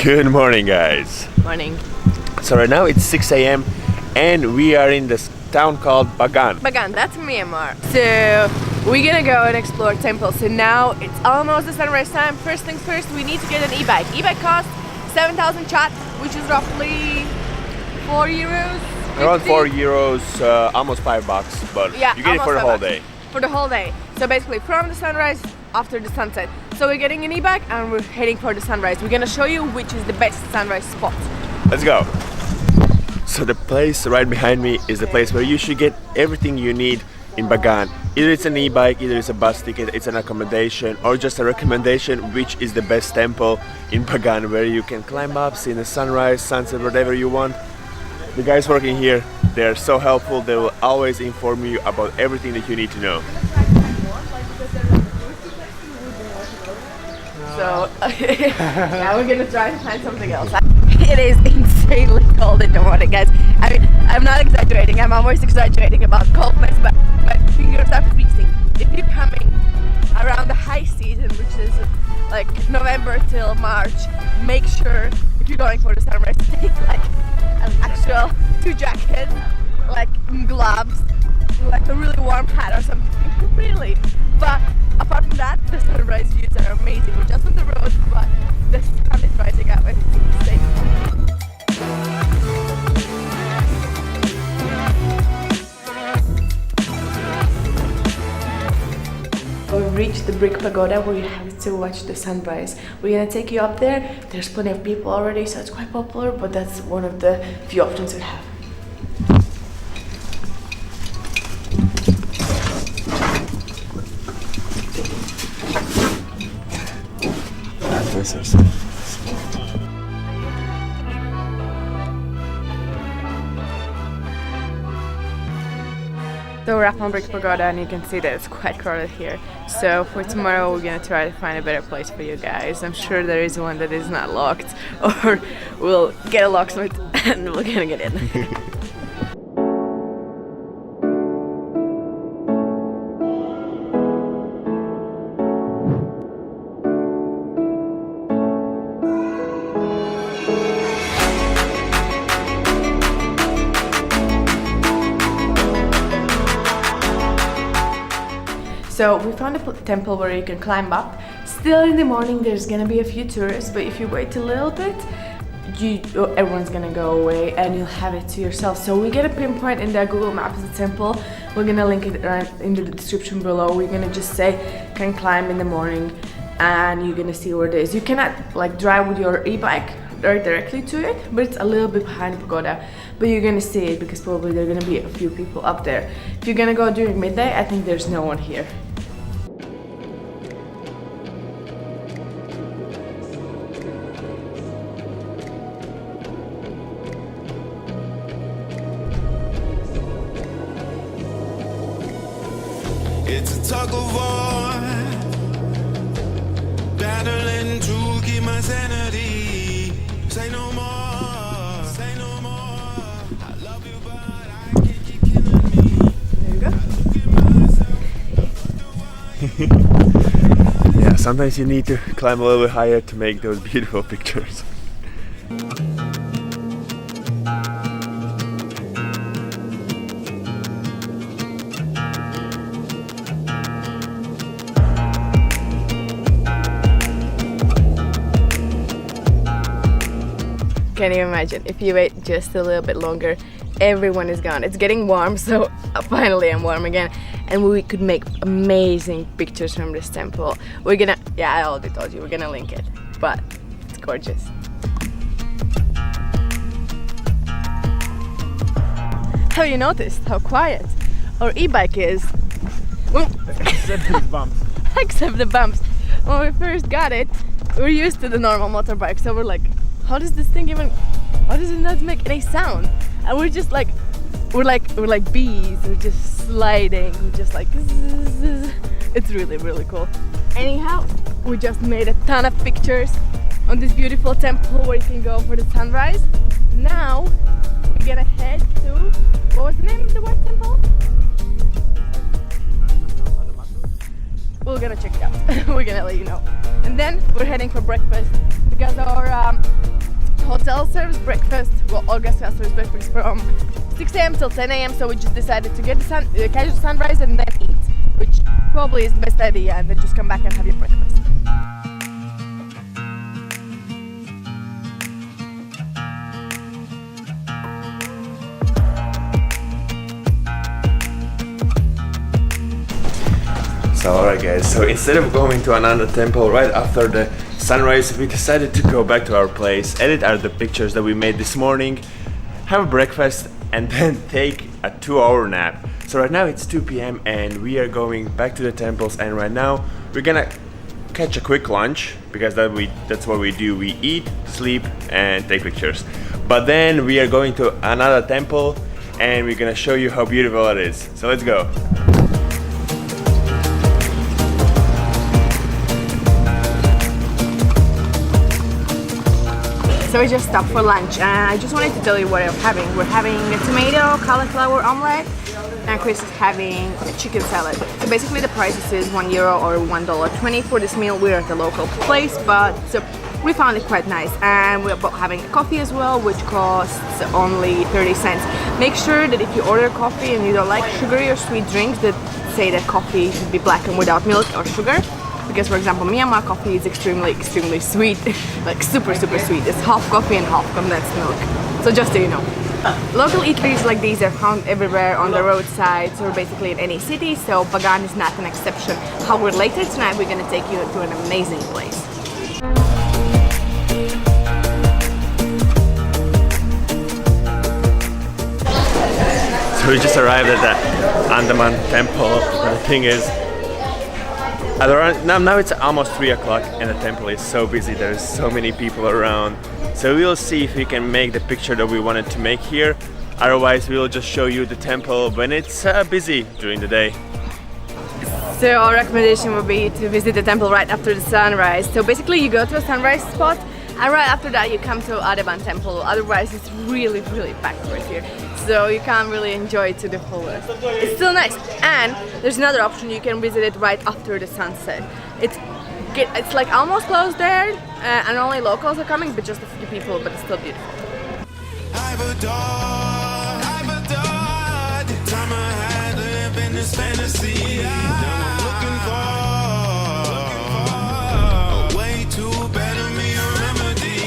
Good morning, guys. Morning. So right now it's 6 a.m. and we are in this town called BAGAN. BAGAN, that's Myanmar. So we're gonna go and explore temples. So now it's almost the sunrise time. First things first, we need to get an e-bike. E-bike costs 7,000 kyat, which is roughly 4 euros. 50? Around 4 euros, almost $5, but yeah, you get it for the whole day. For the whole day. So basically from the sunrise after the sunset. So we're getting an e-bike and we're heading for the sunrise. We're gonna show you which is the best sunrise spot. Let's go. So the place right behind me is the place where you should get everything you need in BAGAN. Either it's an e-bike, either it's a bus ticket, it's an accommodation, or just a recommendation which is the best temple in BAGAN where you can climb up, see the sunrise, sunset, whatever you want. The guys working here, they're so helpful. They will always inform you about everything that you need to know. So yeah, we're gonna try to find something else. It is insanely cold in the morning, guys. I mean, I'm not exaggerating. I'm almost exaggerating about coldness, but my fingers are freezing. If you're coming around the high season, which is like November till March, make sure if you're going for the sunrise, take like an actual 2 jackets, like gloves, like a really warm hat or something. Really. But apart from that, the sunrise views are amazing. We're just on the road, but the sun is rising up and it's insane. We've reached the brick pagoda where you have to watch the sunrise. We're gonna take you up there. There's plenty of people already, so it's quite popular, but that's one of the few options we have. So we're up on Brick Pagoda and you can see that it's quite crowded here. So for tomorrow we're gonna try to find a better place for you guys. I'm sure there is one that is not locked, or we'll get a locksmith and we're gonna get in. So we found a temple where you can climb up. Still in the morning there's gonna be a few tourists, but if you wait a little bit, everyone's gonna go away and you'll have it to yourself. So we get a pinpoint in the Google Maps the temple. We're gonna link it right in the description below. We're gonna just say can climb in the morning and you're gonna see where it is. You cannot like drive with your e-bike right directly to it, but it's a little bit behind the pagoda. But you're gonna see it because probably there are gonna be a few people up there. If you're gonna go during midday, I think there's no one here. It's a tug of war, battling to keep my sanity. Say no more, say no more. I love you, but I can't keep killing me. There you go. Yeah, sometimes you need to climb a little bit higher to make those beautiful pictures. Can you imagine if you wait just a little bit longer, everyone is gone. It's getting warm, so finally I'm warm again, and we could make amazing pictures from this temple. We're gonna, yeah, I already told you, we're gonna link it, but it's gorgeous. Have you noticed how quiet our e-bike is? Except these bumps. Except the bumps. When we first got it, we're used to the normal motorbike, so we're like, how does this thing even, how does it not make any sound? And we're just like, we're like bees, we're just sliding, we're just like, it's really, really cool. Anyhow, we just made a ton of pictures on this beautiful temple where you can go for the sunrise. Now, we're gonna head to, what was the name of the white temple? We're gonna check it out. We're gonna let you know. And then we're heading for breakfast because our hotel serves breakfast. Well, Olga's house serves breakfast from 6 a.m. till 10 a.m. So we just decided to get the catch the sunrise and then eat, which probably is the best idea, and then just come back and have your breakfast. So alright guys, so instead of going to another temple right after the sunrise, we decided to go back to our place, edit out the pictures that we made this morning, have a breakfast and then take a 2-hour nap. So right now it's 2 p.m. and we are going back to the temples, and right now we're gonna catch a quick lunch because that's what we do. We eat, sleep and take pictures. But then we are going to another temple and we're gonna show you how beautiful it is. So let's go. So we just stopped for lunch, and I just wanted to tell you what I'm having. We're having a tomato cauliflower omelette, and Chris is having a chicken salad. So basically the price is €1 or $1.20 for this meal. We're at the local place, but so we found it quite nice. And we're both having a coffee as well, which costs only 30 cents. Make sure that if you order coffee and you don't like sugary or sweet drinks, that say that coffee should be black and without milk or sugar. Because for example, Myanmar coffee is extremely sweet, like super sweet. It's half coffee and half condensed milk. So just so you know. Local eateries like these are found everywhere on the roadsides or basically in any city, so Bagan is not an exception. However, later tonight we're gonna take you to an amazing place. So we just arrived at the Andaman temple. The thing is, now it's almost 3 o'clock and the temple is so busy. There's so many people around. So we'll see if we can make the picture that we wanted to make here. Otherwise, we'll just show you the temple when it's busy during the day. So our recommendation would be to visit the temple right after the sunrise. So basically you go to a sunrise spot and right after that you come to Adaban temple. Otherwise it's really packed right here. So you can't really enjoy it to the fullest. It's still nice. And there's another option, you can visit it right after the sunset. It's like almost closed there and only locals are coming, but just a few people, but it's still beautiful. I've adored the time I had lived in this fantasy. Now I'm looking for a way to better me, a remedy.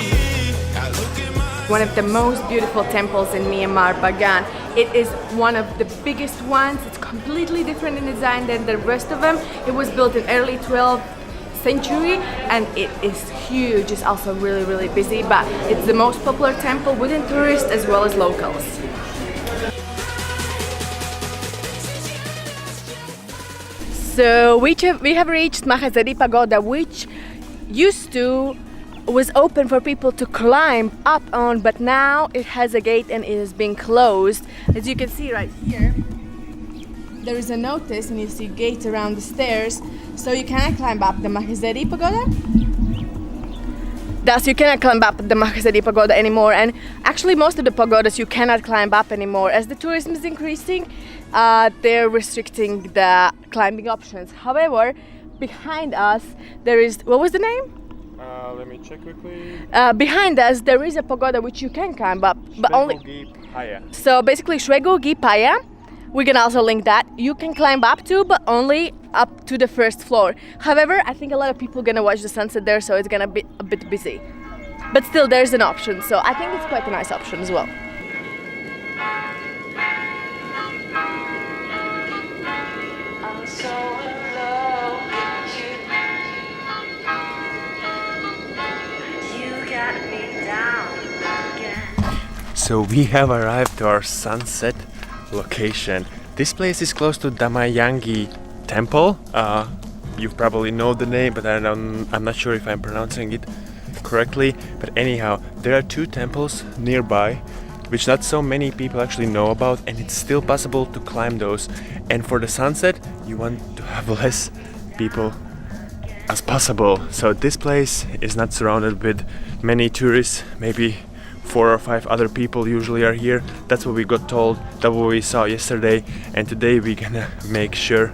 I look at my One of the most beautiful temples in Myanmar, Bagan. It is one of the biggest ones. It's completely different in design than the rest of them. It was built in early 12th century and it is huge. It's also really busy, but it's the most popular temple within tourists as well as locals. So we have reached Mahazadi Pagoda, which was open for people to climb up on, but now it has a gate and it is being closed. As you can see right here, there is a notice and you see gates around the stairs, so you cannot climb up the Mahazadi Pagoda. Thus, you cannot climb up the Mahazadi Pagoda anymore, and actually most of the pagodas you cannot climb up anymore. As the tourism is increasing, they're restricting the climbing options. However, behind us there is, what was the name? Let me check quickly. Behind us there is a pagoda which you can climb up, but only. So basically Shwego Gi Paya. We can also link that. You can climb up to, but only up to the first floor. However, I think a lot of people are gonna watch the sunset there, so it's gonna be a bit busy. But still, there's an option, so I think it's quite a nice option as well. I'm so in love with you. You got me down again. So we have arrived to our sunset location. This place is close to Damayangi temple. You probably know the name, but I'm not sure if I'm pronouncing it correctly. But anyhow, there are 2 temples nearby which not so many people actually know about, and it's still possible to climb those. And for the sunset, you want to have less people as possible. So this place is not surrounded with many tourists, maybe 4 or 5 other people usually are here. That's what we got told, that's what we saw yesterday, and today we're gonna make sure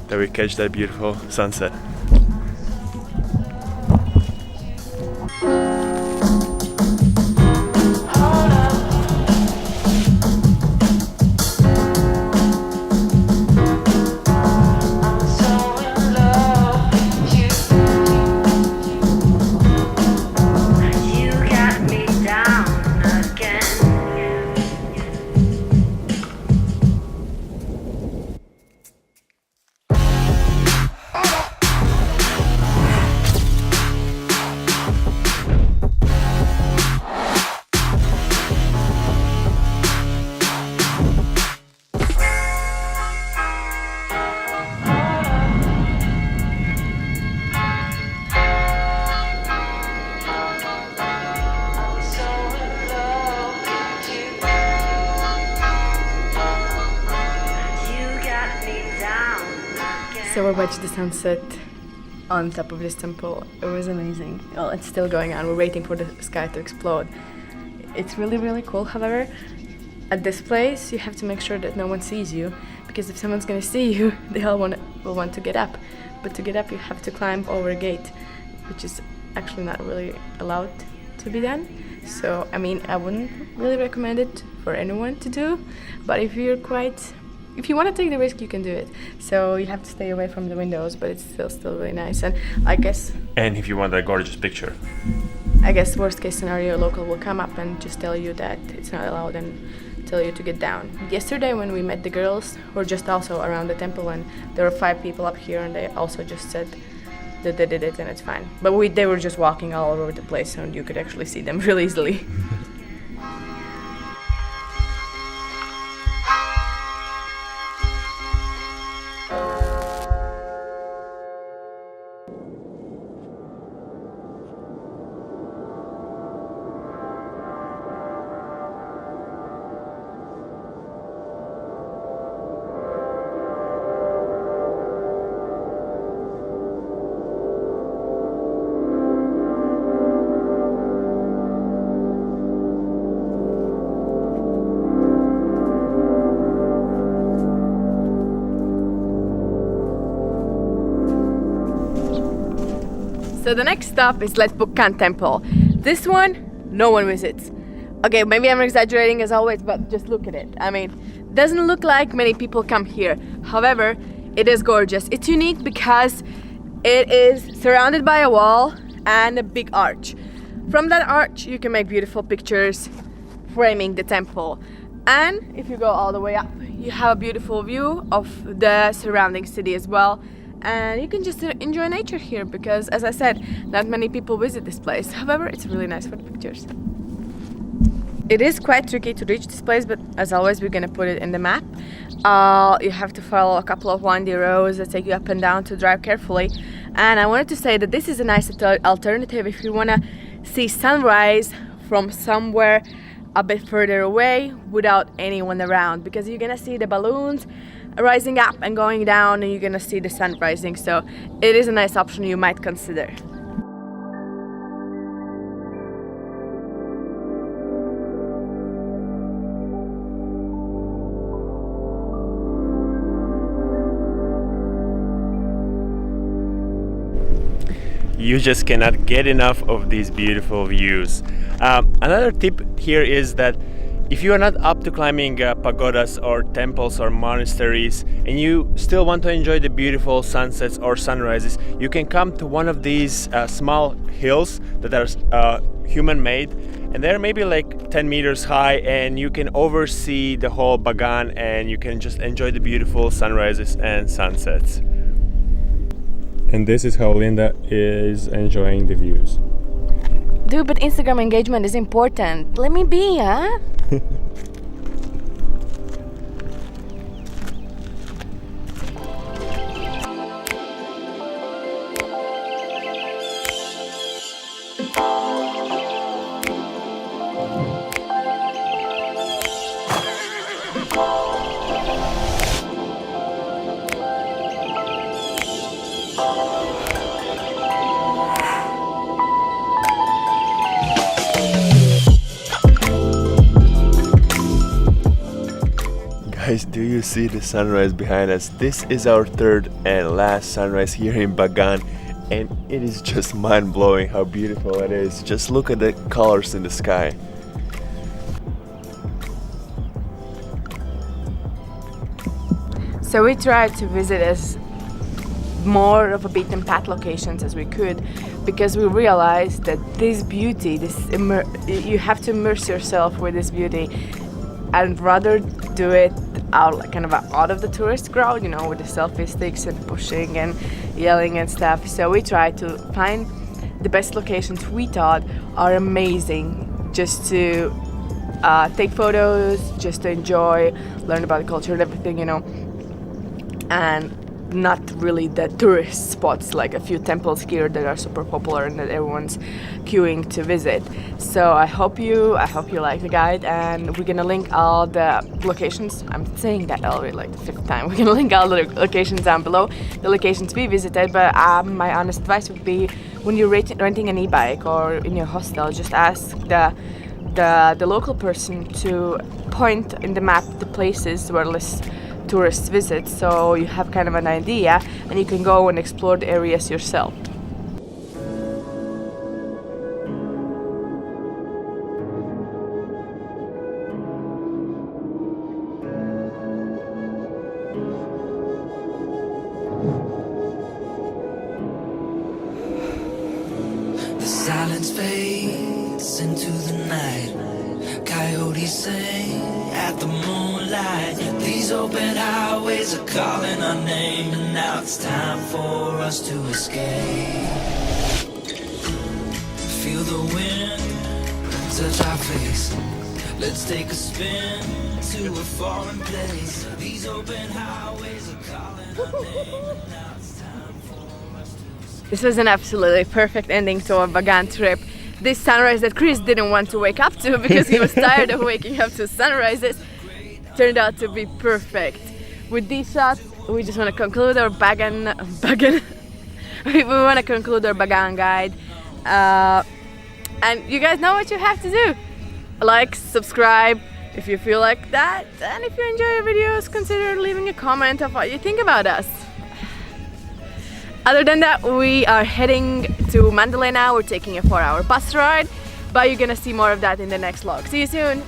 that we catch that beautiful sunset. So we watched the sunset on top of this temple. It was amazing. Well, it's still going on. We're waiting for the sky to explode. It's really, really cool. However, at this place, you have to make sure that no one sees you, because if someone's gonna see you, they all will want to get up. But to get up, you have to climb over a gate, which is actually not really allowed to be done. So, I mean, I wouldn't really recommend it for anyone to do, but if you want to take the risk, you can do it. So you have to stay away from the windows, but it's still really nice. And I guess And if you want a gorgeous picture. worst case scenario, a local will come up and just tell you that it's not allowed and tell you to get down. Yesterday when we met the girls, were just also around the temple, and there were 5 people up here, and they also just said that they did it and it's fine. But they were just walking all over the place, and you could actually see them really easily. So the next stop is Buledi Temple. This one, no one visits. Okay, maybe I'm exaggerating as always, but just look at it. I mean, doesn't look like many people come here. However, it is gorgeous. It's unique because it is surrounded by a wall and a big arch. From that arch, you can make beautiful pictures framing the temple. And if you go all the way up, you have a beautiful view of the surrounding city as well. And you can just enjoy nature here because, as I said, not many people visit this place. However, it's really nice for the pictures. It is quite tricky to reach this place, but as always, we're gonna put it in the map. You have to follow a couple of windy roads that take you up and down to drive carefully. And I wanted to say that this is a nice alternative if you wanna see sunrise from somewhere a bit further away without anyone around, because you're gonna see the balloons rising up and going down, and you're gonna see the sun rising. So it is a nice option you might consider. You just cannot get enough of these beautiful views. Another tip here is that if you are not up to climbing pagodas or temples or monasteries, and you still want to enjoy the beautiful sunsets or sunrises, you can come to one of these small hills that are human-made, and they're maybe like 10 meters high, and you can oversee the whole Bagan, and you can just enjoy the beautiful sunrises and sunsets. And this is how Linda is enjoying the views. Dude, but Instagram engagement is important. Let me be, huh? Guys, do you see the sunrise behind us? This is our third and last sunrise here in Bagan, and it is just mind-blowing how beautiful it is. Just look at the colors in the sky. So we tried to visit as more of a beaten path locations as we could, because we realized that this beauty, you have to immerse yourself with this beauty, and rather do it kind of out of the tourist crowd, you know, with the selfie sticks and pushing and yelling and stuff. So we tried to find the best locations we thought are amazing, just to take photos, just to enjoy, learn about the culture and everything, you know. And not really the tourist spots, like a few temples here that are super popular and that everyone's queuing to visit. So I hope you like the guide, and we're gonna link all the locations. I'm saying that already like the 5th time. We're gonna link all the locations down below, the locations we visited. But my honest advice would be, when you're renting an e-bike or in your hostel, just ask the local person to point in the map the places where less tourists visit, so you have kind of an idea and you can go and explore the areas yourself. The silence fades into the night. Coyotes sing at the moonlight. These open highways are calling our name, and now it's time for us to escape. Feel the wind touch our face. Let's take a spin to a foreign place. These open highways are calling our name, and now it's time for us to escape. This was an absolutely perfect ending to our Bagan trip. This sunrise that Chris didn't want to wake up to because he was tired of waking up to sunrises turned out to be perfect. With these shots, we just want to conclude our Bagan we want to conclude our Bagan guide. And you guys know what you have to do. Like, subscribe if you feel like that, and if you enjoy our videos, consider leaving a comment of what you think about us. Other than that, we are heading to Mandalay now. We're taking a 4-hour bus ride, but you're gonna see more of that in the next vlog. See you soon!